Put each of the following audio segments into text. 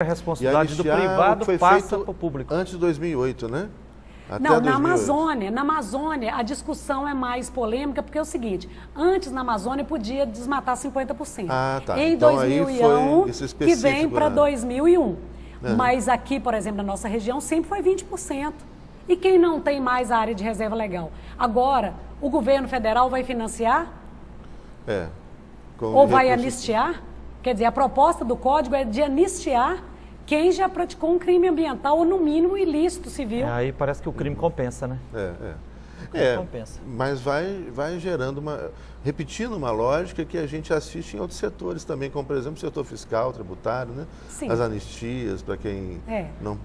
A responsabilidade do privado passa para o público. Antes de 2008, né? Até não, 2008. Na Amazônia a discussão é mais polêmica, porque é o seguinte, antes na Amazônia podia desmatar 50%. Ah, tá. Em então, 2001, aí foi que vem para 2001. É. Mas aqui, por exemplo, na nossa região, sempre foi 20%. E quem não tem mais área de reserva legal? Agora, o governo federal vai financiar? Ou vai anistiar? Quer dizer, a proposta do Código é de anistiar quem já praticou um crime ambiental ou, no mínimo, ilícito civil. Aí parece que o crime compensa, né? Compensa. Mas vai gerando repetindo uma lógica que a gente assiste em outros setores também, como, por exemplo, o setor fiscal, tributário, né? Sim. As anistias, para quem não...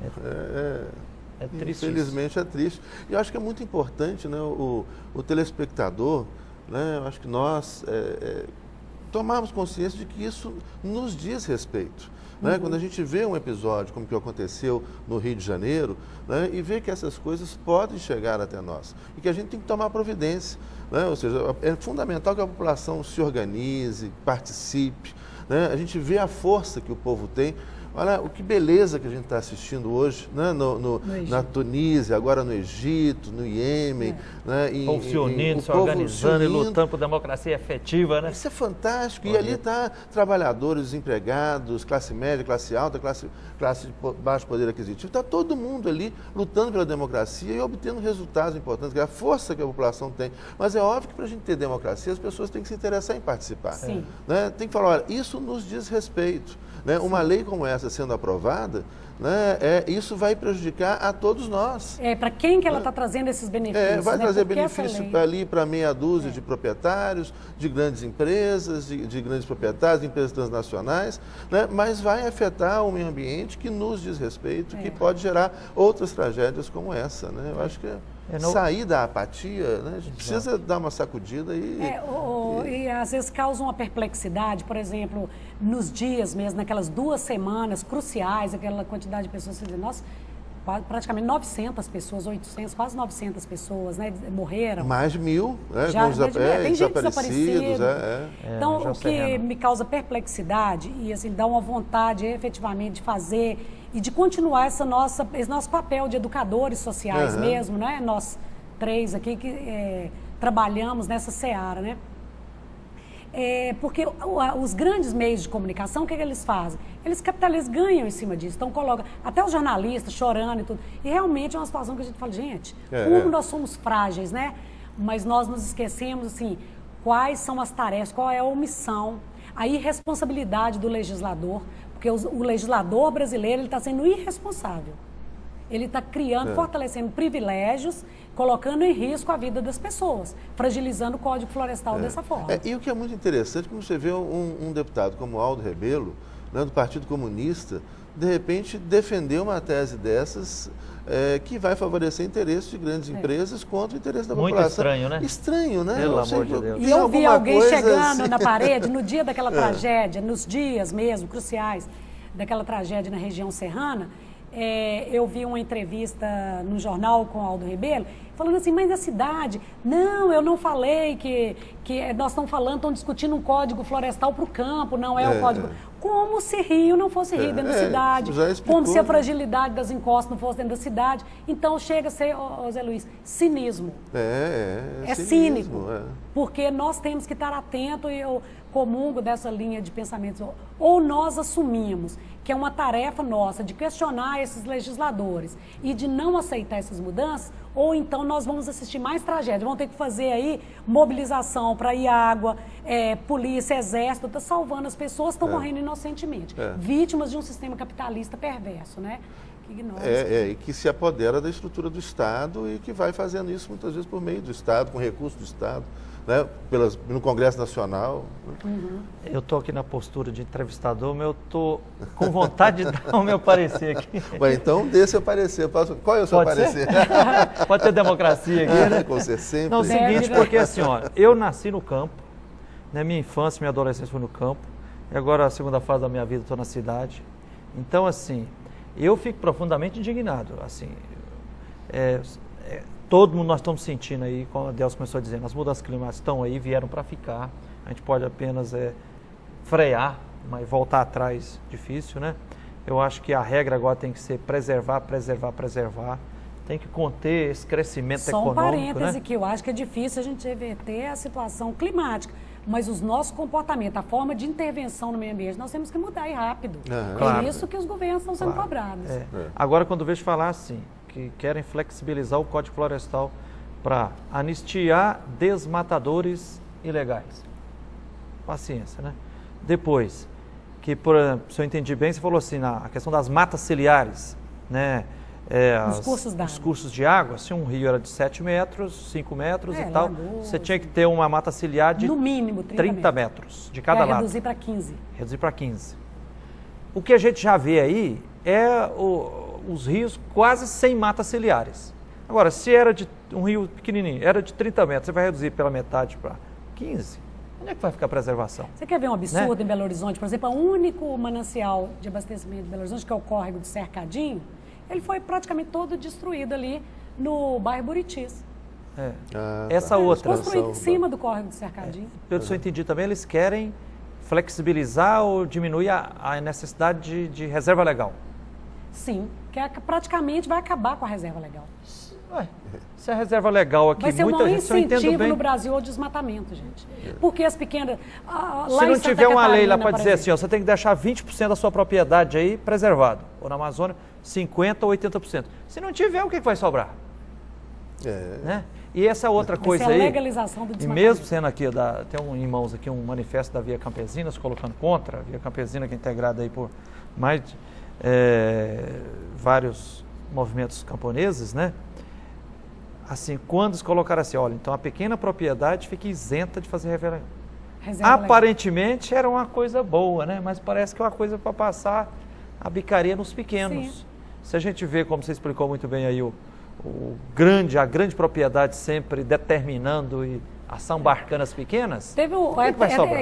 É triste. Infelizmente isso. É triste. E eu acho que é muito importante, né, o telespectador, né, eu acho que nós tomarmos consciência de que isso nos diz respeito. Né? Quando a gente vê um episódio como que aconteceu no Rio de Janeiro, né, e vê que essas coisas podem chegar até nós e que a gente tem que tomar providência. Né? Ou seja, é fundamental que a população se organize, participe. Né? A gente vê a força que o povo tem. Olha, que beleza que a gente está assistindo hoje, né? Na Tunísia, agora no Egito, no Iêmen. Né? O povo se unindo, se organizando e lutando por democracia efetiva, né? Isso é fantástico. E ali está trabalhadores, empregados, classe média, classe alta, classe de baixo poder aquisitivo. Está todo mundo ali lutando pela democracia e obtendo resultados importantes, que é a força que a população tem. Mas é óbvio que para a gente ter democracia, as pessoas têm que se interessar em participar. Sim. Né? Tem que falar, olha, isso nos diz respeito. Né? Uma lei como essa sendo aprovada, né, isso vai prejudicar a todos nós. Para quem que ela está trazendo esses benefícios? Vai trazer Porque benefício ali para meia dúzia de proprietários, de grandes empresas, de grandes proprietários, de empresas transnacionais, né, mas vai afetar o meio ambiente que nos diz respeito, que pode gerar outras tragédias como essa. Né? Eu acho que sair da apatia, né, a gente precisa dar uma sacudida e às vezes causa uma perplexidade, por exemplo, nos dias mesmo, naquelas 2 semanas cruciais, aquela quantidade de pessoas, você diz, nossa, praticamente 900 pessoas, 800, quase 900 pessoas, né, morreram. Mais de 1000, né, tem gente desaparecida. Então, o que me causa perplexidade e assim, dá uma vontade efetivamente de fazer e de continuar esse nosso papel de educadores sociais mesmo, né? Nós 3 aqui que trabalhamos nessa seara, né? Porque os grandes meios de comunicação, o que eles fazem? Eles capitalizam, ganham em cima disso. Então, colocam até os jornalistas chorando e tudo. E realmente é uma situação que a gente fala, gente, como nós somos frágeis, né? Mas nós nos esquecemos, assim, quais são as tarefas, qual é a omissão, a irresponsabilidade do legislador, porque o legislador brasileiro está sendo irresponsável. Ele está criando, fortalecendo privilégios, colocando em risco a vida das pessoas, fragilizando o Código Florestal dessa forma. E o que é muito interessante, como você vê um deputado como Aldo Rebelo, né, do Partido Comunista, de repente defender uma tese dessas que vai favorecer interesses de grandes empresas contra o interesse da população. Muito estranho, né? Estranho, né? Pelo amor de Deus. E eu vi alguém chegando na parede no dia daquela tragédia, nos dias mesmo cruciais daquela tragédia na região serrana. Eu vi uma entrevista no jornal com o Aldo Rebelo, falando assim, mas a cidade, não, eu não falei que nós estamos falando, estão discutindo um código florestal para o campo, não é o código. Como se Rio não fosse Rio dentro da cidade, como se a fragilidade das encostas não fosse dentro da cidade. Então chega a ser, Zé Luiz, cinismo. É cínico, porque nós temos que estar atentos e eu comungo dessa linha de pensamento. Ou nós assumimos que é uma tarefa nossa de questionar esses legisladores e de não aceitar essas mudanças, ou então nós vamos assistir mais tragédias. Vamos ter que fazer aí mobilização para ir água, polícia, exército, está salvando as pessoas, estão morrendo inocentemente. Vítimas de um sistema capitalista perverso, né? Que ignora e que se apodera da estrutura do Estado e que vai fazendo isso muitas vezes por meio do Estado, com recursos do Estado. Né, no Congresso Nacional. Eu estou aqui na postura de entrevistador, mas eu estou com vontade de dar o meu parecer aqui. Então dê seu parecer. Qual é o seu parecer? Pode ter democracia aqui, né? Com você sempre. Não, é o seguinte, porque assim, eu nasci no campo, né, minha infância, minha adolescência foi no campo, e agora a segunda fase da minha vida estou na cidade. Então, assim, eu fico profundamente indignado, assim, todo mundo nós estamos sentindo aí, como a Deus começou dizendo, as mudanças climáticas estão aí, vieram para ficar. A gente pode apenas frear, mas voltar atrás difícil, né? Eu acho que a regra agora tem que ser preservar, tem que conter esse crescimento Só um econômico, parêntese né? que eu acho que é difícil a gente reverter a situação climática, mas os nossos comportamentos, a forma de intervenção no meio ambiente, nós temos que mudar e rápido. É Claro. isso que os governos estão sendo cobrados. Agora, quando eu vejo falar assim, que querem flexibilizar o Código Florestal para anistiar desmatadores ilegais. Paciência, né? Depois, que, por exemplo, se eu entendi bem, você falou assim, a questão das matas ciliares, né? Os cursos de água, se um rio era de 7 metros, 5 metros e tal, você tinha que ter uma mata ciliar de no mínimo 30 metros de cada lado. Reduzir para 15. Reduzir para 15. O que a gente já vê aí é os rios quase sem matas ciliares. Agora, se era de um rio pequenininho, era de 30 metros, você vai reduzir pela metade para 15. Onde é que vai ficar a preservação? Você quer ver um absurdo em Belo Horizonte? Por exemplo, o único manancial de abastecimento de Belo Horizonte, que é o córrego de Cercadinho, ele foi praticamente todo destruído ali no bairro Buritis. Essa outra. Construído em cima do córrego de Cercadinho. Pelo que eu entendi também, eles querem flexibilizar ou diminuir a necessidade de reserva legal. Sim, que praticamente vai acabar com a reserva legal. Se a reserva legal aqui, vai ser muita gente, se eu entendo incentivo bem, no Brasil ao desmatamento, gente. Porque as pequenas... se não tiver uma lei lá para dizer assim, ó, você tem que deixar 20% da sua propriedade aí preservado. Ou na Amazônia, 50% ou 80%. Se não tiver, o que vai sobrar? Né? E essa outra coisa aí... a legalização do e desmatamento. mesmo sendo aqui, tem em mãos aqui um manifesto da Via Campesinas, colocando contra, a Via Campesina que é integrada aí por mais de vários movimentos camponeses, né? Assim, quando eles colocaram assim, olha, então a pequena propriedade fica isenta de fazer reserva aparentemente era uma coisa boa, né? Mas parece que é uma coisa para passar a bicaria nos pequenos. Sim. Se a gente vê, como você explicou muito bem aí, a grande propriedade sempre determinando e assambarcando as pequenas,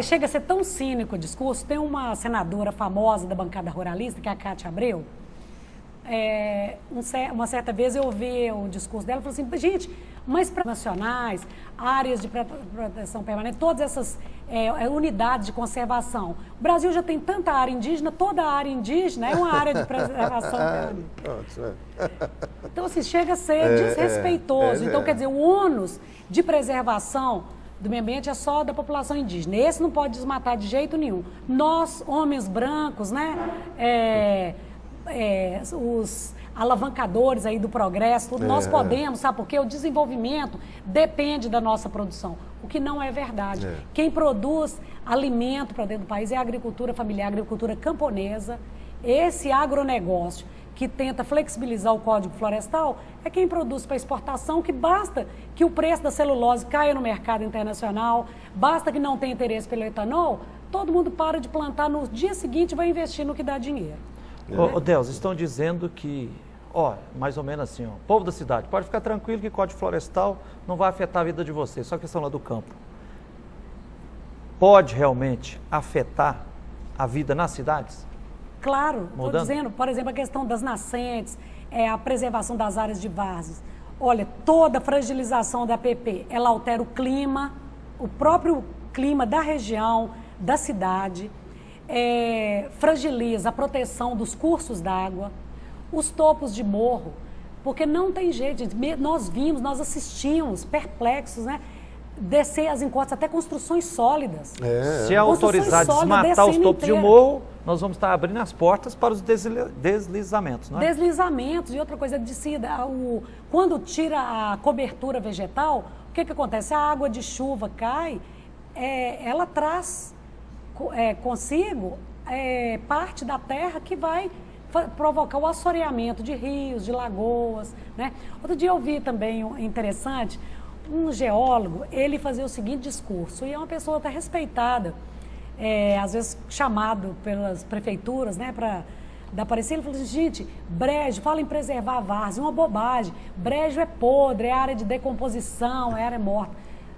chega a ser tão cínico o discurso. Tem uma senadora famosa da bancada ruralista, que é a Cátia Abreu. Uma certa vez eu ouvi o discurso dela e falei assim, gente, mas para nacionais, áreas de proteção permanente, todas essas unidades de conservação. O Brasil já tem tanta área indígena, toda a área indígena é uma área de preservação permanente. Então, assim, chega a ser desrespeitoso. Então, quer dizer, o ônus de preservação do meio ambiente é só da população indígena. Esse não pode desmatar de jeito nenhum. Nós, homens brancos, né, os alavancadores aí do progresso, tudo, nós podemos, sabe por quê? O desenvolvimento depende da nossa produção, o que não é verdade. Quem produz alimento para dentro do país é a agricultura familiar, a agricultura camponesa. Esse agronegócio que tenta flexibilizar o Código Florestal é quem produz para exportação, que basta que o preço da celulose caia no mercado internacional, basta que não tenha interesse pelo etanol, todo mundo para de plantar, no dia seguinte vai investir no que dá dinheiro. Deus, estão dizendo que, mais ou menos assim, povo da cidade, pode ficar tranquilo que o Código Florestal não vai afetar a vida de vocês, só questão lá do campo. Pode realmente afetar a vida nas cidades? Claro, estou dizendo, por exemplo, a questão das nascentes, a preservação das áreas de várzeas. Olha, toda fragilização da APP, ela altera o clima, o próprio clima da região, da cidade, fragiliza a proteção dos cursos d'água, os topos de morro, porque não tem jeito, gente. Nós assistimos perplexos, né? Descer as encostas, até construções sólidas. Se autorizar desmatar os topos de morro, nós vamos estar abrindo as portas para os deslizamentos, não é? Deslizamentos e outra coisa, quando tira a cobertura vegetal, o que acontece? A água de chuva cai, ela traz consigo parte da terra que vai provocar o assoreamento de rios, de lagoas, né? Outro dia eu vi também interessante, um geólogo, ele fazia o seguinte discurso, e é uma pessoa até respeitada, às vezes chamado pelas prefeituras, né, da Aparecida, ele falou assim, gente, brejo, fala em preservar a várzea, uma bobagem, brejo é podre, é área de decomposição, é área morta.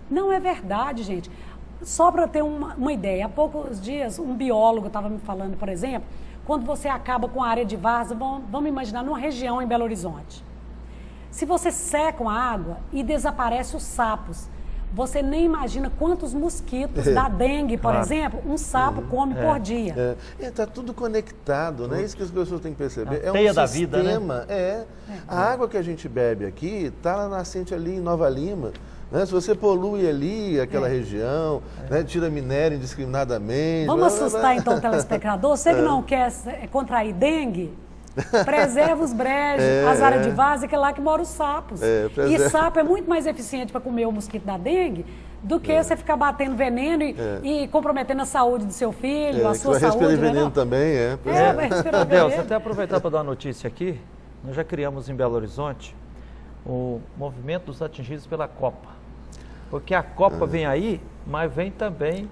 Não é verdade, gente. Só para ter uma ideia, há poucos dias um biólogo estava me falando, por exemplo, quando você acaba com a área de várzea, vamos imaginar numa região em Belo Horizonte. Se você seca a água e desaparece os sapos, você nem imagina quantos mosquitos da dengue, por exemplo, um sapo come por dia. Está tudo conectado, né? Isso que as pessoas têm que perceber. É um sistema, vida, né? A água que a gente bebe aqui está na nascente ali em Nova Lima. Né? Se você polui ali aquela região, né? Tira minério indiscriminadamente... Vamos assustar então o telespectador? Você que não quer contrair dengue, preserva os brejos, as áreas de vaza, que é lá que moram os sapos. E sapo é muito mais eficiente para comer o mosquito da dengue do que você ficar batendo veneno e comprometendo a saúde do seu filho, a sua saúde. Vai veneno também, vai respirar veneno. Deus, até aproveitar para dar uma notícia aqui, nós já criamos em Belo Horizonte o movimento dos atingidos pela Copa. Porque a Copa vem aí, mas vem também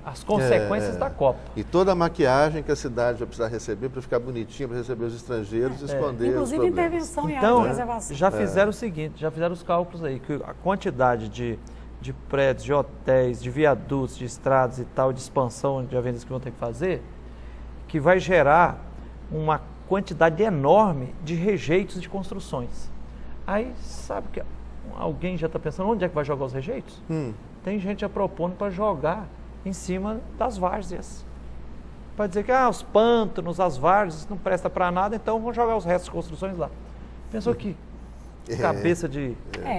as consequências da Copa. E toda a maquiagem que a cidade vai precisar receber para ficar bonitinha, para receber os estrangeiros e esconder inclusive os problemas. intervenção em área de preservação. Já fizeram o seguinte, já fizeram os cálculos aí, que a quantidade de prédios, de hotéis, de viadutos, de estradas e tal, de expansão de avenidas que vão ter que fazer, que vai gerar uma quantidade enorme de rejeitos de construções. Aí, sabe que alguém já está pensando, onde é que vai jogar os rejeitos? Tem gente já propondo para jogar em cima das várzeas. Para dizer que os pântanos, as várzeas não presta para nada, então vão jogar os restos de construções lá. Pensou que cabeça de...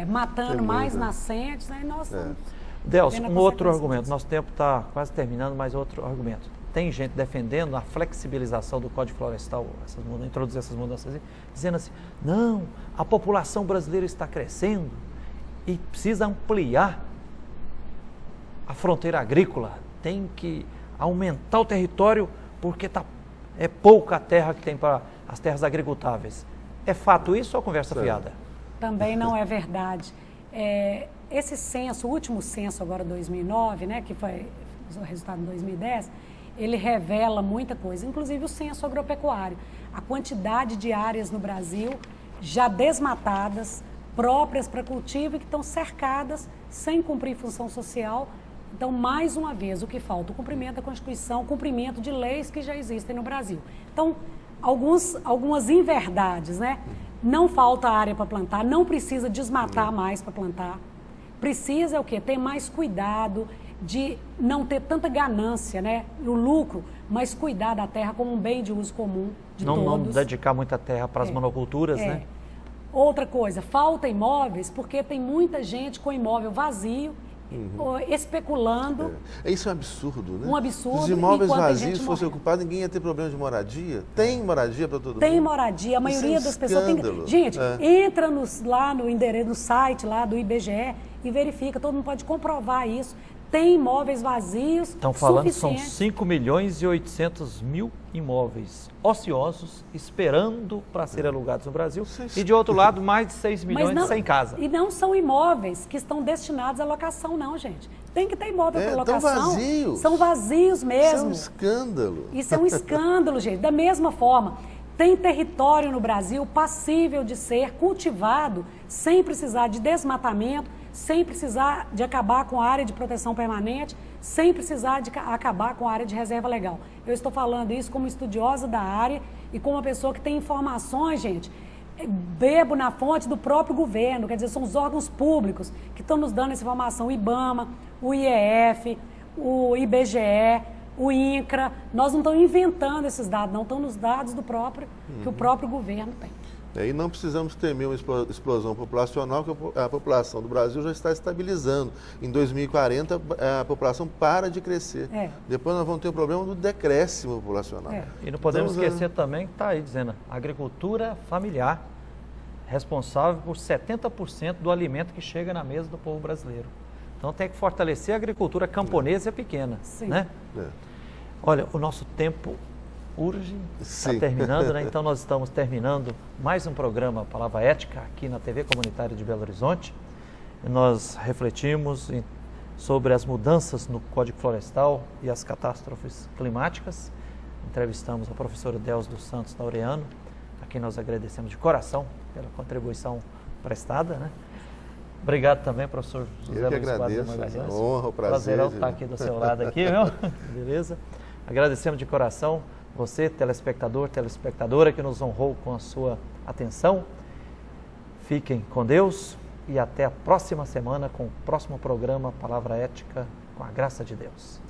matando mais nascentes, aí nós estamos... Delcio, um outro argumento. Nosso tempo está quase terminando, mas outro argumento. Tem gente defendendo a flexibilização do Código Florestal, introduzir essas mudanças, dizendo assim, não, a população brasileira está crescendo e precisa ampliar a fronteira agrícola, tem que aumentar o território porque é pouca a terra que tem para as terras agricultáveis. É fato isso ou conversa fiada? Também não é verdade. Esse censo, o último censo agora 2009, né, que foi o resultado de 2010, ele revela muita coisa, inclusive o censo agropecuário. A quantidade de áreas no Brasil já desmatadas, próprias para cultivo e que estão cercadas sem cumprir função social. Então, mais uma vez, o que falta? O cumprimento da Constituição, o cumprimento de leis que já existem no Brasil. Então, algumas inverdades, né? Não falta área para plantar, não precisa desmatar mais para plantar. Precisa o quê? Ter mais cuidado de não ter tanta ganância, né? O lucro, mas cuidar da terra como um bem de uso comum de todos. Não dedicar muita terra para as monoculturas, né? Outra coisa, falta imóveis porque tem muita gente com imóvel vazio, especulando. Isso é um absurdo, né? Um absurdo. Se os imóveis vazios fossem ocupados, ninguém ia ter problema de moradia. Tem moradia para todo mundo? Tem moradia. A maioria das pessoas tem. Gente, entra lá no endereço, no site lá do IBGE e verifica. Todo mundo pode comprovar isso. Tem imóveis vazios. Estão falando que são 5.800.000 imóveis ociosos esperando para serem alugados no Brasil. E de outro lado, mais de 6 milhões sem casa. E não são imóveis que estão destinados à locação, não, gente. Tem que ter imóvel para locação. Estão vazios. São vazios mesmo. Isso é um escândalo. Isso é um escândalo, gente. Da mesma forma, tem território no Brasil passível de ser cultivado sem precisar de desmatamento, sem precisar de acabar com a área de proteção permanente, sem precisar de acabar com a área de reserva legal. Eu estou falando isso como estudiosa da área e como uma pessoa que tem informações, gente, bebo na fonte do próprio governo, quer dizer, são os órgãos públicos que estão nos dando essa informação, o IBAMA, o IEF, o IBGE, o INCRA. Nós não estamos inventando esses dados, não estão nos dados do próprio, que o próprio governo tem. E não precisamos temer uma explosão populacional, porque a população do Brasil já está estabilizando. Em 2040, a população para de crescer. Depois nós vamos ter o problema do decréscimo populacional. E não podemos esquecer também que está aí dizendo, a agricultura familiar, responsável por 70% do alimento que chega na mesa do povo brasileiro. Então tem que fortalecer a agricultura camponesa e pequena. Né? Olha, o nosso tempo urge, está terminando, né? Então nós estamos terminando mais um programa Palavra Ética aqui na TV Comunitária de Belo Horizonte. Nós refletimos sobre as mudanças no Código Florestal e as catástrofes climáticas. Entrevistamos a professora Delcio dos Santos Laureano, a quem nós agradecemos de coração pela contribuição prestada, né? Obrigado também, professor José Luiz Magalhães. Honra, prazer. Prazerão estar aqui do seu lado aqui, viu? Beleza? Agradecemos de coração você, telespectador, telespectadora, que nos honrou com a sua atenção. Fiquem com Deus e até a próxima semana com o próximo programa Palavra Ética, com a graça de Deus.